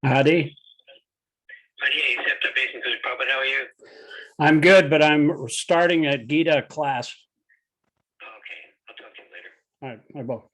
Howdy. How are you? I'm good, but I'm starting a Gita class. Okay, I'll talk to you later. All right, I will.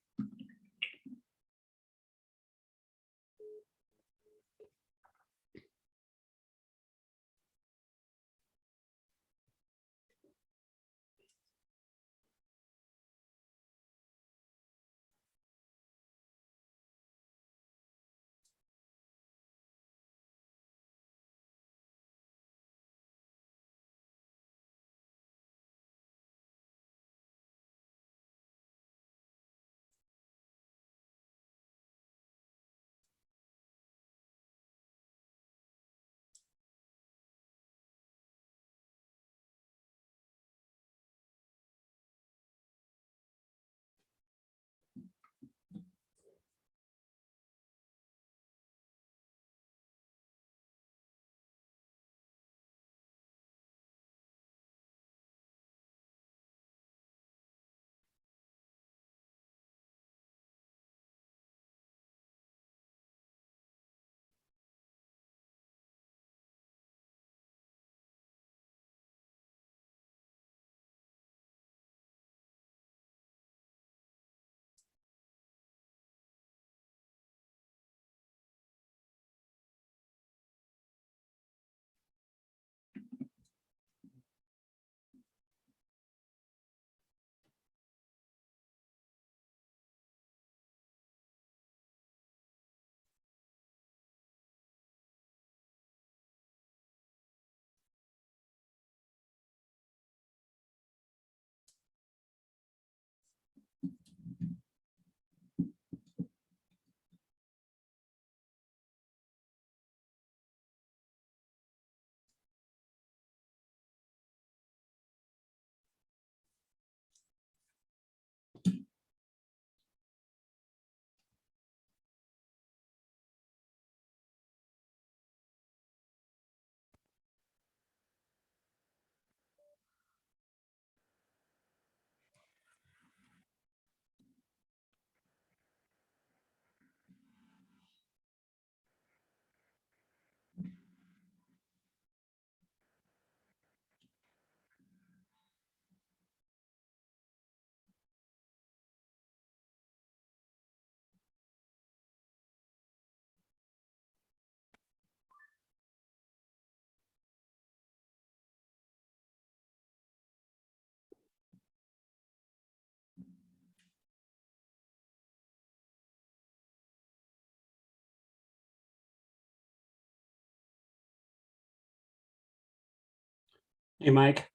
Hey, Mike.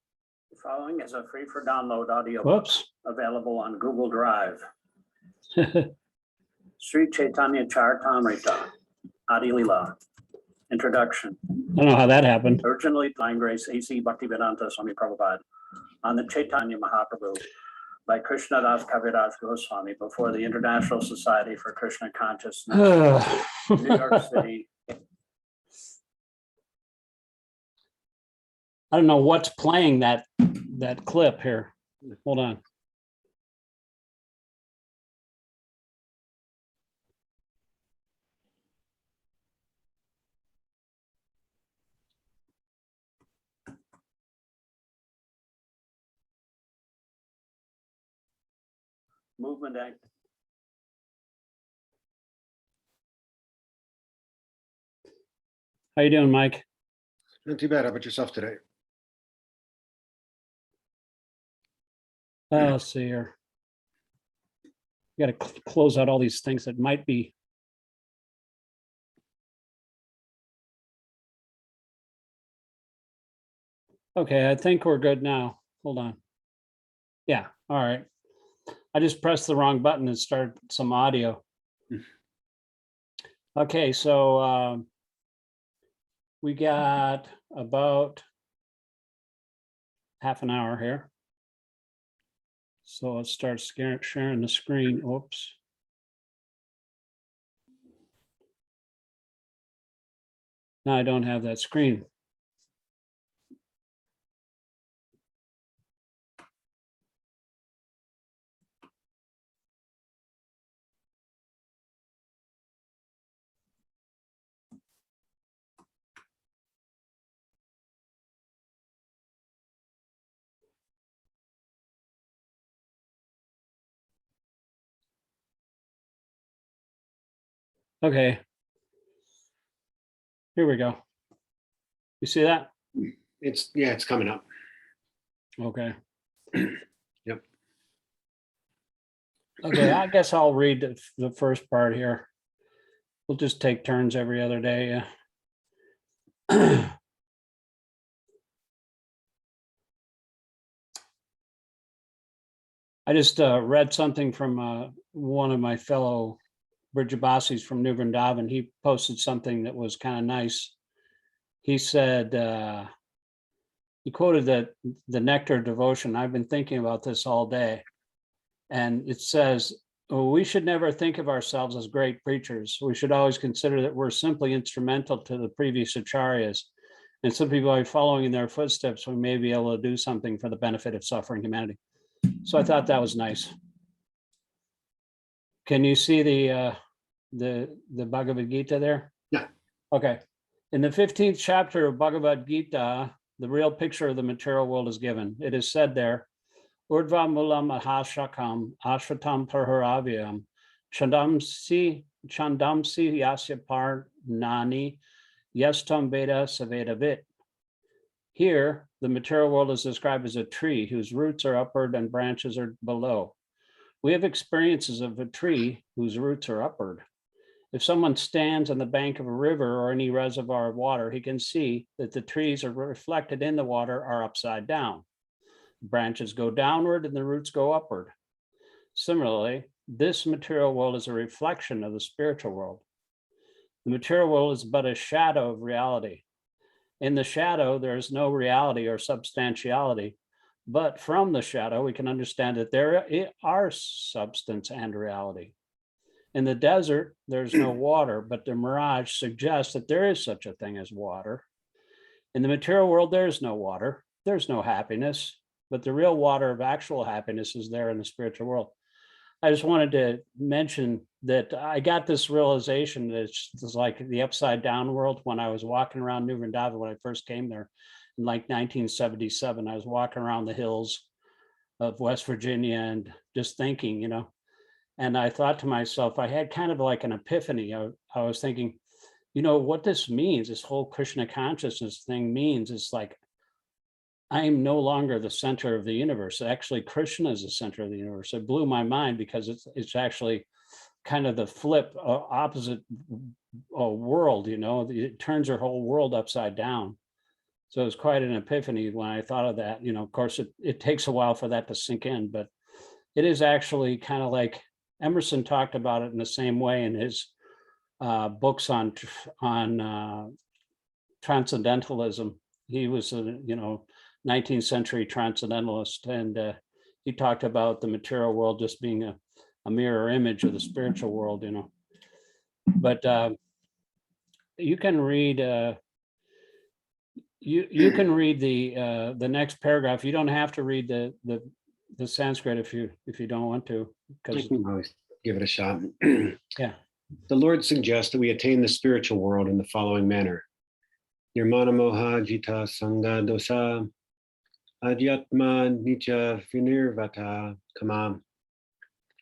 The following is a free for download audio Whoops. available on Google Drive. Sri Chaitanya Charitamrita, Adi Lila. Introduction. I don't know how that happened. Originally, Divine Grace A.C. Bhaktivedanta Swami Prabhupada on the Chaitanya Mahaprabhu by Krishnadas Kaviraj Goswami before the International Society for Krishna Consciousness, New York City. I don't know what's playing that clip here. Hold on. Movement Act. How you doing, Mike? Not too bad. How about yourself today? Let's see here. You got to close out all these things that might be. Okay, I think we're good now. Hold on. Yeah, all right. I just pressed the wrong button and started some audio. Okay, so we got about half an hour here. So let's start sharing the screen. Oops. Now I don't have that screen. Okay. Here we go. You see that? It's coming up. Okay. Yep. Okay, I guess I'll read the first part here. We'll just take turns every other day. I just read something from one of my fellow Brijabasis from New Vrindavan. He posted something that was kind of nice. He said, he quoted the Nectar of Devotion. I've been thinking about this all day. And it says, we should never think of ourselves as great preachers. We should always consider that we're simply instrumental to the previous acharyas. And simply by following in their footsteps, we may be able to do something for the benefit of suffering humanity. So I thought that was nice. Can you see the Bhagavad-gītā there? Yeah. Okay. In the 15th chapter of Bhagavad-gītā, the real picture of the material world is given. It is said there, Urdhva mulam ahashakam ashvatam parharavyam chandamsi yasya par nani yastam veda saveda vit. Here, the material world is described as a tree whose roots are upward and branches are below. We have experiences of a tree whose roots are upward. If someone stands on the bank of a river or any reservoir of water, he can see that the trees are reflected in the water are upside down. The branches go downward and the roots go upward. Similarly, this material world is a reflection of the spiritual world. The material world is but a shadow of reality. In the shadow, there is no reality or substantiality, but from the shadow, we can understand that there are substance and reality. In the desert, there's no water, but the mirage suggests that there is such a thing as water. In the material world, there is no water, there's no happiness, but the real water of actual happiness is there in the spiritual world. I just wanted to mention that I got this realization that it's like the upside down world when I was walking around New Vrindavan when I first came there in like 1977. I was walking around the hills of West Virginia and just thinking, and I thought to myself, I had kind of like an epiphany. I was thinking, what this means, this whole Krishna consciousness thing means is like, I am no longer the center of the universe. Actually, Krishna is the center of the universe. It blew my mind because it's actually kind of the flip opposite world, it turns our whole world upside down. So it's quite an epiphany when I thought of that. Of course, it takes a while for that to sink in, but it is actually kind of like Emerson talked about it in the same way in his books on transcendentalism. He was a 19th century transcendentalist, and he talked about the material world just being a mirror image of the spiritual world. But you can read you can read the next paragraph. You don't have to read the Sanskrit if you don't want to, I because can always give it a shot. yeah. The Lord suggests that we attain the spiritual world in the following manner. Nirmana moha jita sangha dosa adhyatma nitya vinirvata kama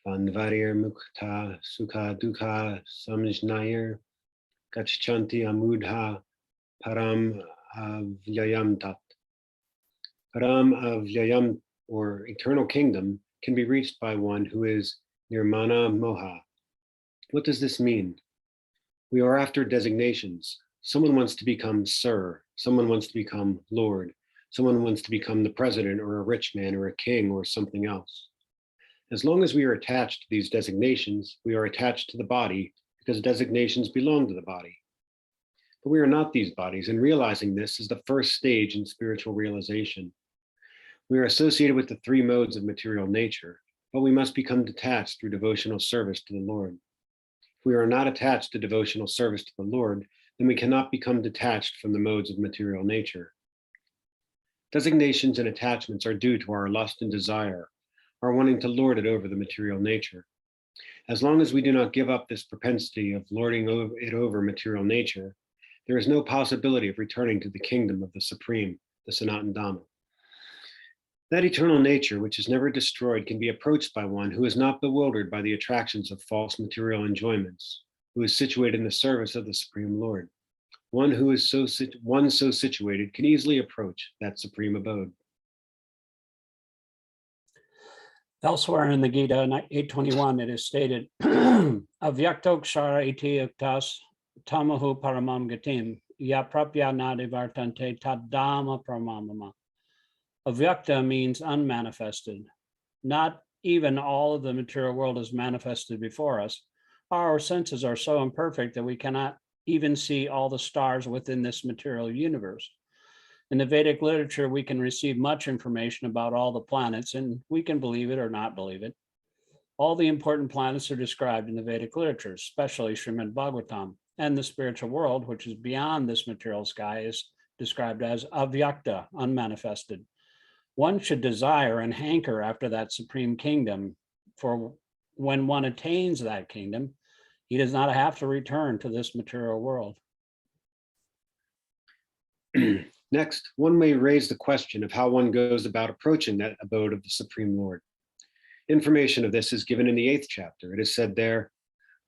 vanvarir mukta sukha dukha samjnayir gachanti amudha param avyayam tat. Param avyayam, or eternal kingdom, can be reached by one who is nirmana moha. What does this mean? We are after designations. Someone wants to become sir, someone wants to become lord, someone wants to become the president or a rich man or a king or something else. As long as we are attached to these designations, we are attached to the body because designations belong to the body. But we are not these bodies, and realizing this is the first stage in spiritual realization. We are associated with the three modes of material nature, but we must become detached through devotional service to the Lord. If we are not attached to devotional service to the Lord, then we cannot become detached from the modes of material nature. Designations and attachments are due to our lust and desire, our wanting to lord it over the material nature. As long as we do not give up this propensity of lording it over material nature, there is no possibility of returning to the kingdom of the Supreme, the Sanatana Dhamma. That eternal nature, which is never destroyed, can be approached by one who is not bewildered by the attractions of false material enjoyments, who is situated in the service of the Supreme Lord. One who is so situated can easily approach that supreme abode. Elsewhere in the Gita, 8:21, it is stated, Avyaktokshara iti uktas tamahu paramam gatim yaprapya nadivartante tadama paramamama. Avyakta means unmanifested. Not even all of the material world is manifested before us. Our senses are so imperfect that we cannot even see all the stars within this material universe. In the Vedic literature, we can receive much information about all the planets, and we can believe it or not believe it. All the important planets are described in the Vedic literature, especially Srimad Bhagavatam, and the spiritual world, which is beyond this material sky, is described as avyakta, unmanifested. One should desire and hanker after that supreme kingdom, for when one attains that kingdom, he does not have to return to this material world. Next, one may raise the question of how one goes about approaching that abode of the Supreme Lord. Information of this is given in the 8th chapter. It is said there,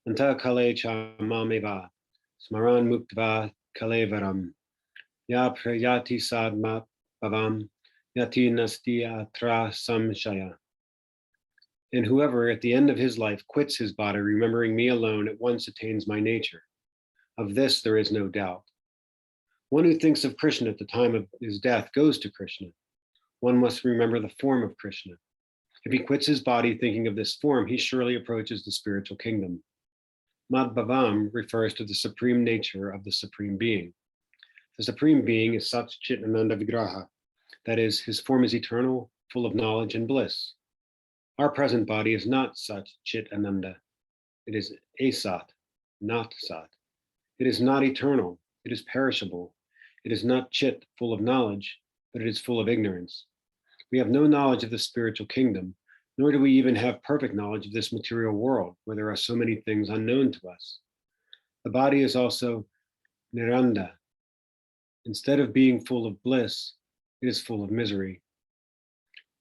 Anta kale cha mameva, smaran muktva kalevaram, ya prayati sadma bhavam, yati nasti atra samshaya. And whoever at the end of his life quits his body, remembering me alone, at once attains my nature. Of this there is no doubt. One who thinks of Krishna at the time of his death goes to Krishna. One must remember the form of Krishna. If he quits his body thinking of this form, he surely approaches the spiritual kingdom. Madhbhavam refers to the supreme nature of the Supreme Being. The Supreme Being is Sat Chit Ananda Vigraha. That is, his form is eternal, full of knowledge and bliss. Our present body is not Sat Chit Ananda. It is Asat, not Sat. It is not eternal. It is perishable. It is not Chit, full of knowledge, but it is full of ignorance. We have no knowledge of the spiritual kingdom, nor do we even have perfect knowledge of this material world, where there are so many things unknown to us. The body is also Niranda. Instead of being full of bliss, it is full of misery.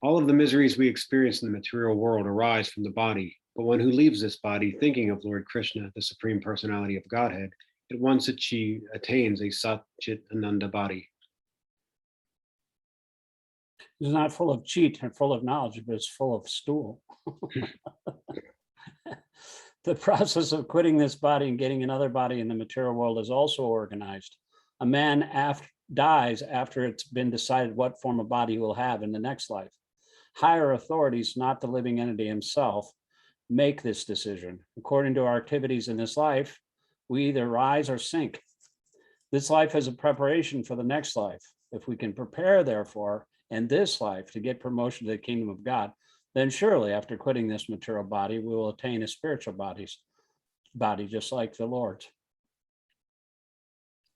All of the miseries we experience in the material world arise from the body, but one who leaves this body thinking of Lord Krishna, the Supreme Personality of Godhead, at once attains a Sat Chit Ananda body. It's not full of cheat and full of knowledge, but it's full of stool. The process of quitting this body and getting another body in the material world is also organized. A man dies after it's been decided what form of body he will have in the next life. Higher authorities, not the living entity himself, make this decision. According to our activities in this life, we either rise or sink. This life is a preparation for the next life. If we can prepare, therefore, in this life to get promotion to the kingdom of God, then surely after quitting this material body, we will attain a spiritual body just like the Lord's.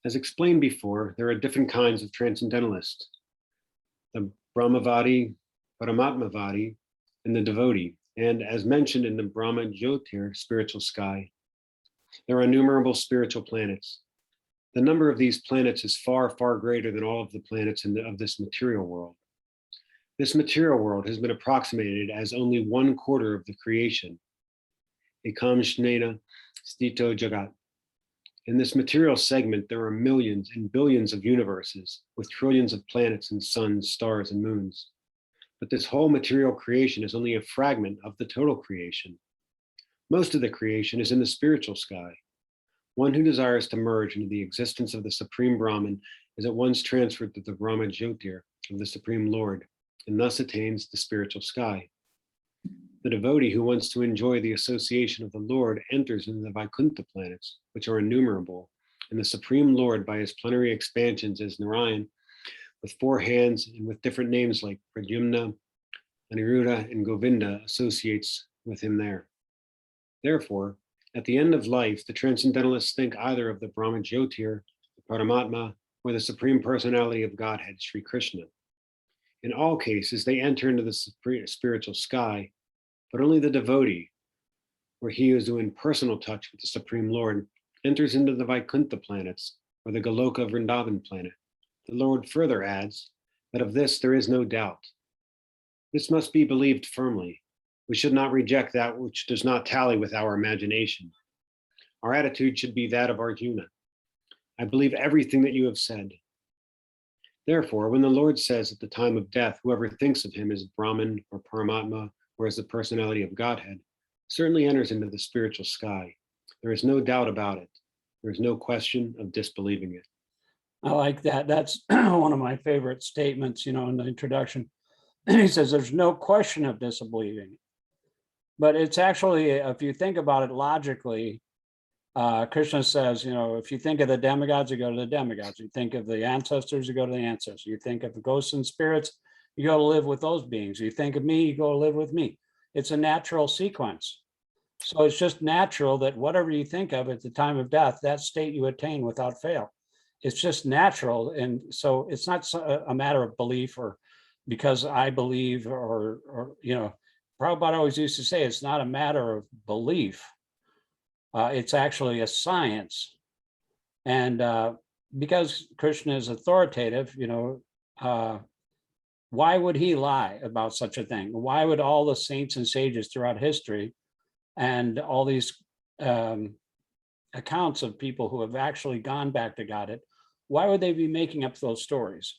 As explained before, there are different kinds of transcendentalists: the Brahmavadi, Paramatmavadi, and the devotee. And as mentioned in the Brahma Jyotir spiritual sky, there are innumerable spiritual planets. The number of these planets is far, far greater than all of the planets of this material world. This material world has been approximated as only 1/4 of the creation. Ekam Shnena Stito Jagat. In this material segment, there are millions and billions of universes with trillions of planets and suns, stars, and moons. But this whole material creation is only a fragment of the total creation. Most of the creation is in the spiritual sky. One who desires to merge into the existence of the Supreme Brahman is at once transferred to the Brahma Jyotir of the Supreme Lord, and thus attains the spiritual sky. The devotee who wants to enjoy the association of the Lord enters into the Vaikuntha planets, which are innumerable, and the Supreme Lord, by his plenary expansions as Narayan, with 4 hands and with different names like Pradyumna, Aniruddha, and Govinda, associates with him there. Therefore, at the end of life, the transcendentalists think either of the Brahma Jyotir, the Paramatma, or the Supreme Personality of Godhead, Sri Krishna. In all cases, they enter into the spiritual sky, but only the devotee, or he who is in personal touch with the Supreme Lord, enters into the Vaikuntha planets, or the Goloka Vrindavan planet. The Lord further adds that of this there is no doubt. This must be believed firmly. We should not reject that which does not tally with our imagination. Our attitude should be that of Arjuna. I believe everything that you have said. Therefore, when the Lord says at the time of death, whoever thinks of him as Brahman or Paramatma or as the personality of Godhead certainly enters into the spiritual sky. There is no doubt about it. There is no question of disbelieving it. I like that. That's one of my favorite statements, in the introduction. He says there's no question of disbelieving it. But it's actually, if you think about it logically, Krishna says, if you think of the demigods, you go to the demigods. You think of the ancestors, you go to the ancestors. You think of the ghosts and spirits, you go to live with those beings. You think of me, you go to live with me. It's a natural sequence. So it's just natural that whatever you think of at the time of death, that state you attain without fail. It's just natural. And so it's not a matter of belief or because I believe or Prabhupada always used to say it's not a matter of belief. It's actually a science. And because Krishna is authoritative, why would he lie about such a thing? Why would all the saints and sages throughout history and all these accounts of people who have actually gone back to Godhead, why would they be making up those stories?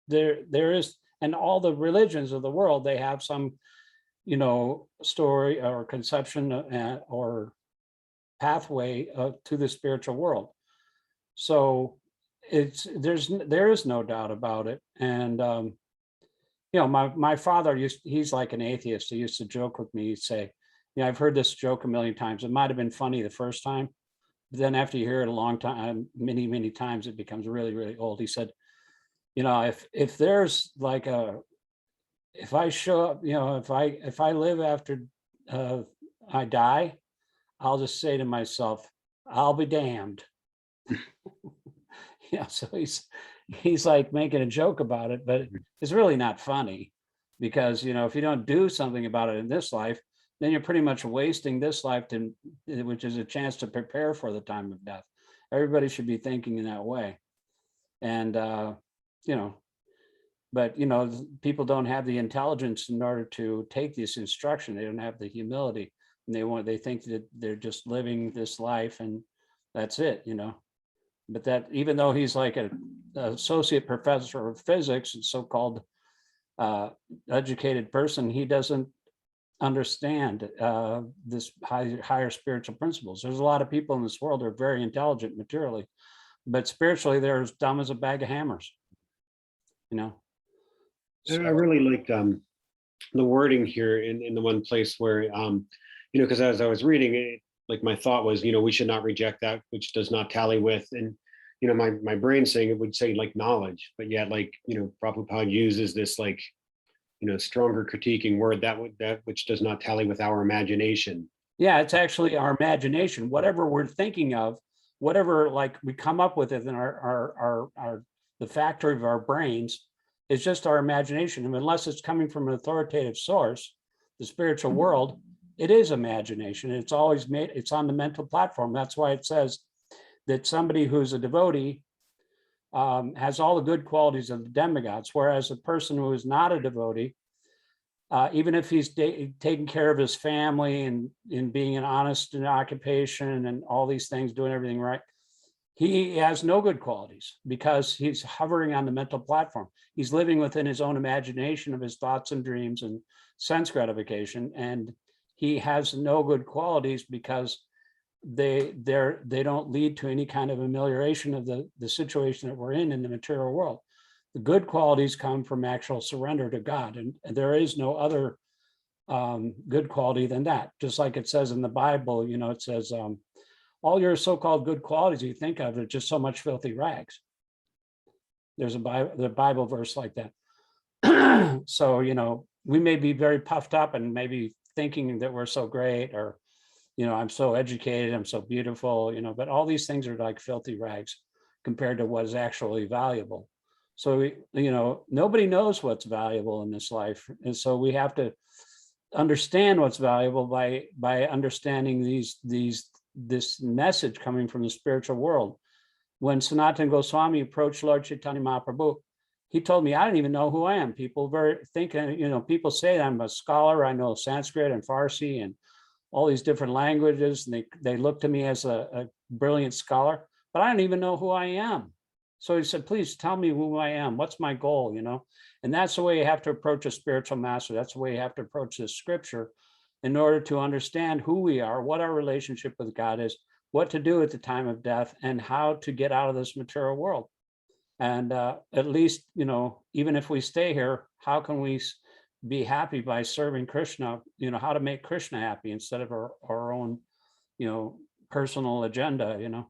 There is, and all the religions of the world, they have some, story or conception or pathway to the spiritual world. So there is no doubt about it. And my father he's like an atheist. He used to joke with me. He'd say, I've heard this joke a million times. It might have been funny the first time, but then after you hear it a long time, many, many times, it becomes really, really old. He said, if there's like if I show up, if I live after I die, I'll just say to myself, I'll be damned. So he's like making a joke about it, but it's really not funny because, if you don't do something about it in this life, then you're pretty much wasting this life which is a chance to prepare for the time of death. Everybody should be thinking in that way. And, but, people don't have the intelligence in order to take this instruction. They don't have the humility, and they think that they're just living this life and that's it, But that even though he's like an associate professor of physics, a so-called educated person, he doesn't understand this higher spiritual principles. There's a lot of people in this world who are very intelligent materially, but spiritually they're as dumb as a bag of hammers. you know. And I really liked the wording here in the one place where, because as I was reading it, like my thought was, we should not reject that which does not tally with, and my brain saying it would say like knowledge, but yet like Prabhupada uses this like stronger critiquing word, that which does not tally with our imagination. Yeah, it's actually our imagination, whatever we're thinking of, whatever like we come up with it in our the factory of our brains is just our imagination. And unless it's coming from an authoritative source, the spiritual world, it is imagination. It's always it's on the mental platform. That's why it says that somebody who's a devotee has all the good qualities of the demigods, whereas a person who is not a devotee, even if he's taking care of his family and in being an honest in occupation and all these things, doing everything right, he has no good qualities because he's hovering on the mental platform. He's living within his own imagination of his thoughts and dreams and sense gratification, and he has no good qualities because they don't lead to any kind of amelioration of the situation that we're in the material world. The good qualities come from actual surrender to God, and there is no other good quality than that. Just like it says in the Bible, it says all your so-called good qualities you think of are just so much filthy rags. There's the Bible verse like that. So we may be very puffed up and maybe thinking that we're so great, or I'm so educated, I'm so beautiful, but all these things are like filthy rags compared to what is actually valuable. So, nobody knows what's valuable in this life. And so we have to understand what's valuable by understanding this message coming from the spiritual world. When Sanatana Goswami approached Lord Chaitanya Mahaprabhu, he told me, I don't even know who I am. People people say that I'm a scholar. I know Sanskrit and Farsi and all these different languages, and they look to me as a brilliant scholar, but I don't even know who I am. So he said, please tell me who I am. What's my goal, And that's the way you have to approach a spiritual master. That's the way you have to approach this scripture in order to understand who we are, what our relationship with God is, what to do at the time of death, and how to get out of this material world. And at least, even if we stay here, how can we be happy by serving Krishna, how to make Krishna happy instead of our own, personal agenda,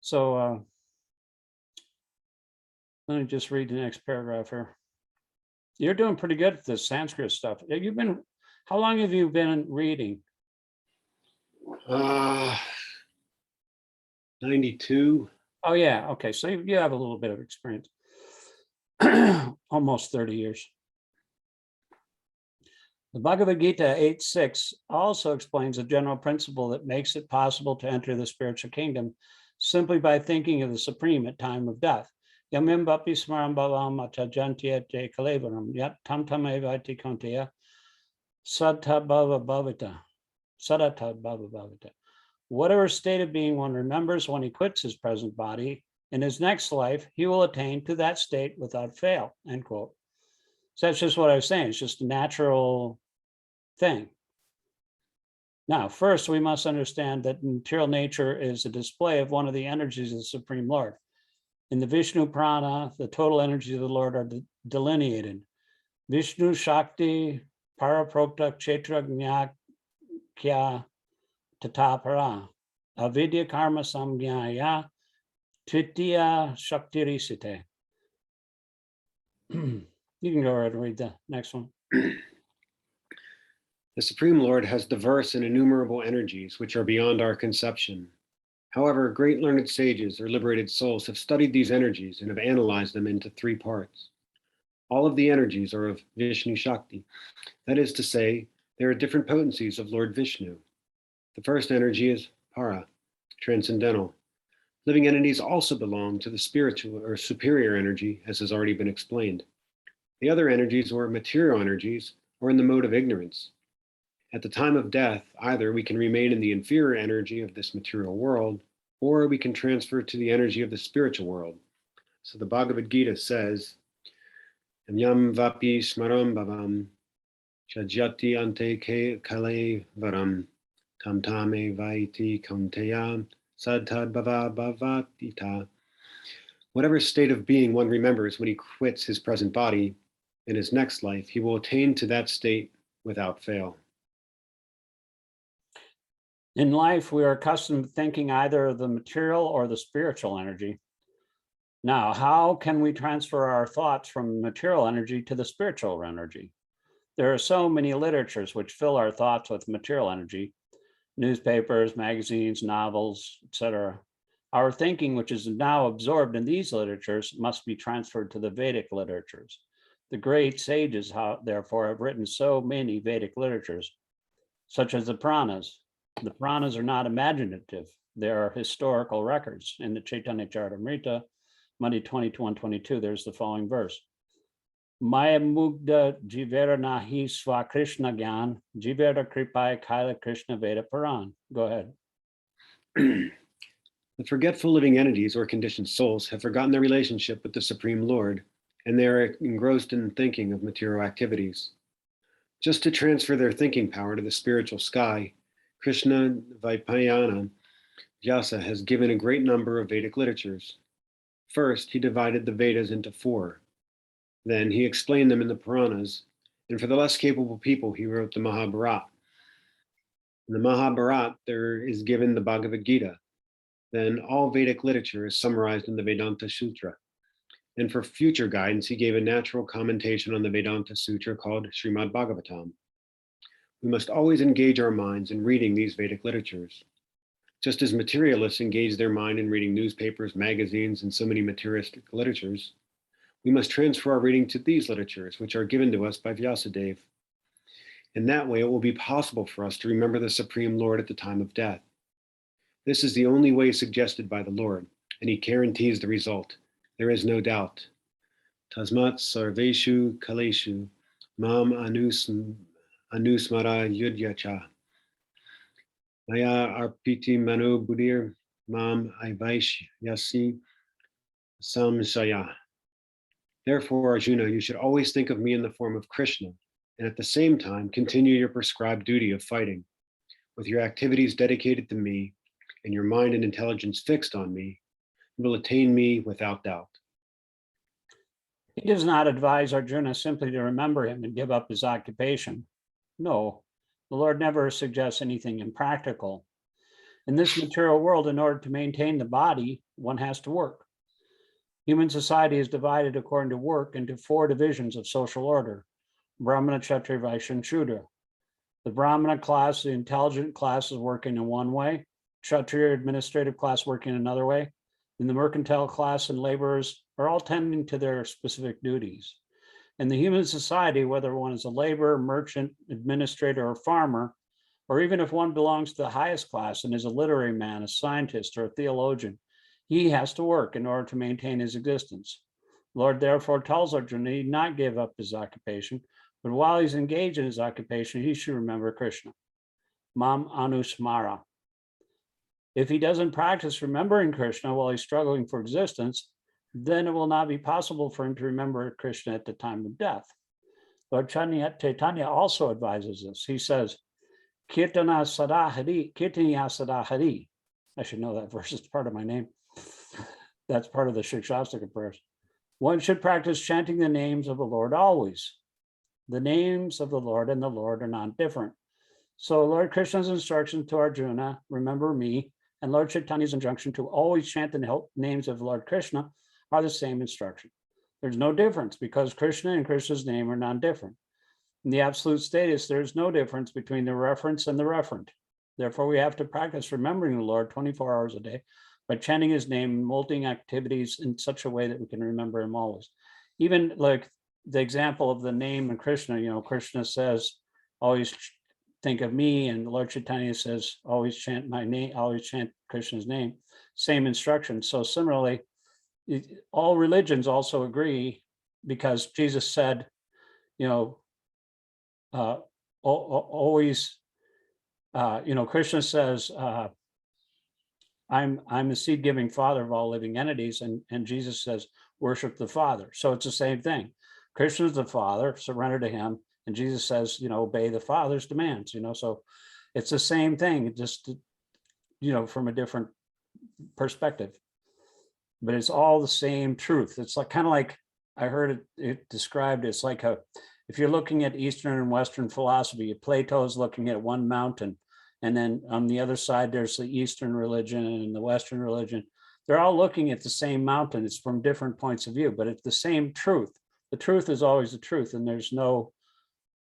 So let me just read the next paragraph here. You're doing pretty good at this Sanskrit stuff. How long have you been reading? 92. Oh yeah, okay, so you have a little bit of experience. Almost 30 years. The Bhagavad-gītā 8.6 also explains a general principle that makes it possible to enter the spiritual kingdom simply by thinking of the Supreme at time of death. Yamim bapi smaram bhavam atajantia te kalevaram yat tam tam evati konteya satta bhava bhavita. Sadata bhava bhavita. Whatever state of being one remembers when he quits his present body, in his next life, he will attain to that state without fail, end quote. So that's just what I was saying. It's just a natural thing. Now, first, we must understand that material nature is a display of one of the energies of the Supreme Lord. In the Vishnu Prana, the total energies of the Lord are delineated. Vishnu Shakti Paraprokta Kshetra Gnakya Tatapara Avidya Karma Samgyaya Tritiya Shaktirisite. You can go ahead and read the next one. The Supreme Lord has diverse and innumerable energies which are beyond our conception. However, great learned sages or liberated souls have studied these energies and have analyzed them into 3 parts. All of the energies are of Vishnu Shakti. That is to say, there are different potencies of Lord Vishnu. The first energy is para, transcendental. Living entities also belong to the spiritual or superior energy, as has already been explained. The other energies, or material energies, are in the mode of ignorance. At the time of death, either we can remain in the inferior energy of this material world, or we can transfer to the energy of the spiritual world. So the Bhagavad-gītā says, Yam vapi smaram bhavam chajyati ante kale varam tam tame vaiti kaunteya sadhad bhava bhavatita. Whatever state of being one remembers when he quits his present body, in his next life, he will attain to that state without fail. In life, we are accustomed to thinking either of the material or the spiritual energy. Now, how can we transfer our thoughts from material energy to the spiritual energy? There are so many literatures which fill our thoughts with material energy, newspapers, magazines, novels, etc. Our thinking, which is now absorbed in these literatures, must be transferred to the Vedic literatures. The great sages, therefore, have written so many Vedic literatures, such as the Puranas. The Puranas are not imaginative. They are historical records. In the Chaitanya Charitamrita, Monday 20-122, there's the following verse. Maya Mugda Jivera Nahi Swa Krishna Gyan, Jivera Kripai Kaila Krishna Veda Puran. Go ahead. The forgetful living entities or conditioned souls have forgotten their relationship with the Supreme Lord, and they are engrossed in thinking of material activities. Just to transfer their thinking power to the spiritual sky, Krishna Vaipayana Vyasa has given a great number of Vedic literatures. First, he divided the Vedas into 4. Then he explained them in the Puranas, and for the less capable people, he wrote the Mahabharata. In the Mahabharata, there is given the Bhagavad-gītā. Then all Vedic literature is summarized in the Vedanta Sutra. And for future guidance, he gave a natural commentation on the Vedanta Sutra called Srimad Bhagavatam. We must always engage our minds in reading these Vedic literatures. Just as materialists engage their mind in reading newspapers, magazines, and so many materialistic literatures, we must transfer our reading to these literatures, which are given to us by Vyasadeva. In that way, it will be possible for us to remember the Supreme Lord at the time of death. This is the only way suggested by the Lord, and he guarantees the result. There is no doubt. Tasmat sarveshu kaleshu mam anusmara yudyacha. Maya arpiti mano budir mam aivaish yasi samsaya. Therefore, Arjuna, you should always think of me in the form of Krishna, and at the same time continue your prescribed duty of fighting. With your activities dedicated to me, and your mind and intelligence fixed on me, you will attain me without doubt. He does not advise Arjuna simply to remember him and give up his occupation. No, the Lord never suggests anything impractical. In this material world, in order to maintain the body, one has to work. Human society is divided according to work into 4 divisions of social order: Brahmana, Kshatriya, Vaishya, and Shudra. The Brahmana class, the intelligent class, is working in one way. Kshatriya, administrative class, working another way. And the mercantile class and laborers are all tending to their specific duties. In the human society, whether one is a laborer, merchant, administrator, or farmer, or even if one belongs to the highest class and is a literary man, a scientist, or a theologian, he has to work in order to maintain his existence. Lord therefore tells Arjuna he not give up his occupation, but while he's engaged in his occupation, he should remember Krishna. Mam anusmara. If he doesn't practice remembering Krishna while he's struggling for existence, then it will not be possible for him to remember Krishna at the time of death. Lord Chaitanya also advises us. He says, Kirtana sada hari, Kirtaniya sada hari. I should know that verse, it's part of my name. That's part of the Śikṣāṣtaka prayers. One should practice chanting the names of the Lord always. The names of the Lord and the Lord are not different. So Lord Krishna's instruction to Arjuna, remember me, and Lord Chaitanya's injunction to always chant the names of Lord Krishna are the same instruction. There's no difference because Krishna and Krishna's name are non-different. In the absolute status, there's no difference between the reference and the referent. Therefore, we have to practice remembering the Lord 24 hours a day by chanting his name and molding activities in such a way that we can remember him always. Even like the example of the name in Krishna, Krishna says, always think of me, and Lord Chaitanya says, always chant my name, always chant Krishna's name, same instruction. So similarly, all religions also agree, because Jesus said, always, Krishna says, I'm the seed-giving father of all living entities, and Jesus says, worship the Father. So it's the same thing. Krishna is the Father, surrender to him, and Jesus says, obey the Father's demands, so it's the same thing, just, from a different perspective. but it's all the same truth. It's like kind of like I heard it described. It's like if you're looking at Eastern and Western philosophy, Plato is looking at one mountain, and then on the other side, there's the Eastern religion and the Western religion. They're all looking at the same mountain. It's from different points of view, but it's the same truth. The truth is always the truth, and there's no,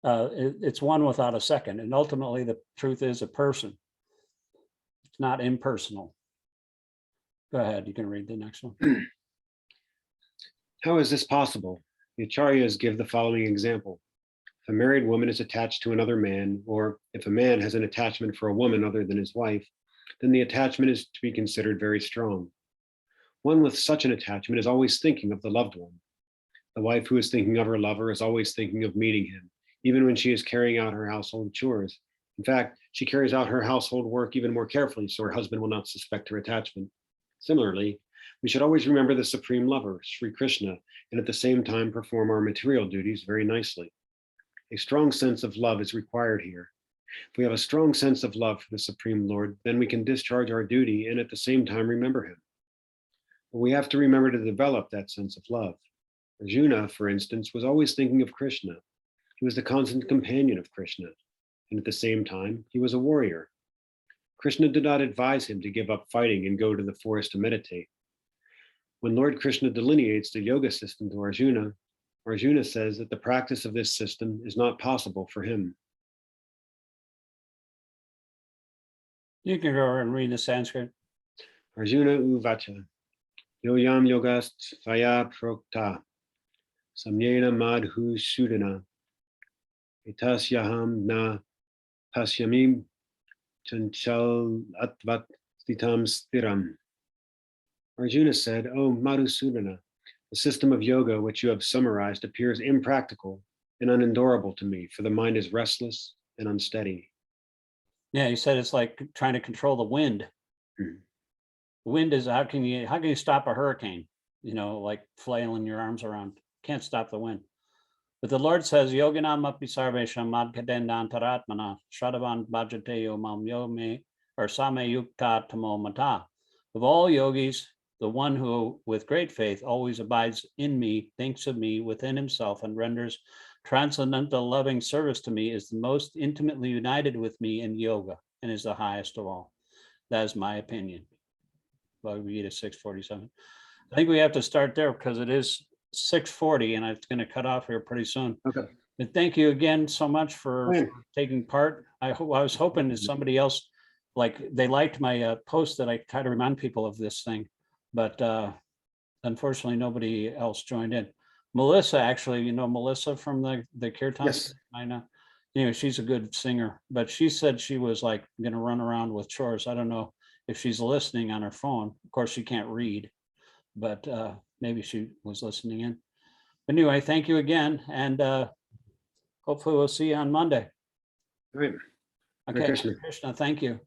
it's one without a second. And ultimately, the truth is a person. It's not impersonal. Go ahead, you can read the next one. How is this possible? The Acharyas give the following example. If a married woman is attached to another man, or if a man has an attachment for a woman other than his wife, then the attachment is to be considered very strong. One with such an attachment is always thinking of the loved one. The wife who is thinking of her lover is always thinking of meeting him, even when she is carrying out her household chores. In fact, she carries out her household work even more carefully so her husband will not suspect her attachment. Similarly, we should always remember the supreme lover, Sri Krishna, and at the same time perform our material duties very nicely. A strong sense of love is required here. If we have a strong sense of love for the Supreme Lord, then we can discharge our duty and at the same time remember him. But we have to remember to develop that sense of love. Arjuna, for instance, was always thinking of Krishna. He was the constant companion of Krishna, and at the same time, he was a warrior. Krishna did not advise him to give up fighting and go to the forest to meditate. When Lord Krishna delineates the yoga system to Arjuna, Arjuna says that the practice of this system is not possible for him. You can go and read the Sanskrit. Arjuna uvacha, yoyam yogast vaya prokta, samyena madhu sudana, etasyaham na pasyamim chanchal atvat stitam stiram. Arjuna said, "O Madhusudana, the system of yoga which you have summarized appears impractical and unendurable to me, for the mind is restless and unsteady." Yeah, he said it's like trying to control the wind. Mhm. The wind is how can you stop a hurricane? Like flailing your arms around. Can't stop the wind. But the Lord says, Yoginam api sarvesham madkadendantaratmana shadavan bhajate yomam yome or same yukta tamo mata. Of all yogis, the one who with great faith always abides in me, thinks of me within himself, and renders transcendental loving service to me is the most intimately united with me in yoga and is the highest of all. That is my opinion. Bhagavad-gītā 6:47. I think we have to start there because it is 6:40 and it's going to cut off here pretty soon. Okay. But thank you again so much for Fine. taking part. I was hoping that somebody else, like they liked my post that I try to remind people of this thing, but unfortunately nobody else joined in. Melissa, actually, Melissa from the Kirtan. Yes. I know. She's a good singer, but she said she was like going to run around with chores. I don't know if she's listening on her phone. Of course, she can't read, but maybe she was listening in. But anyway, thank you again, and hopefully we'll see you on Monday. All right. Okay, Krishna. Krishna, thank you.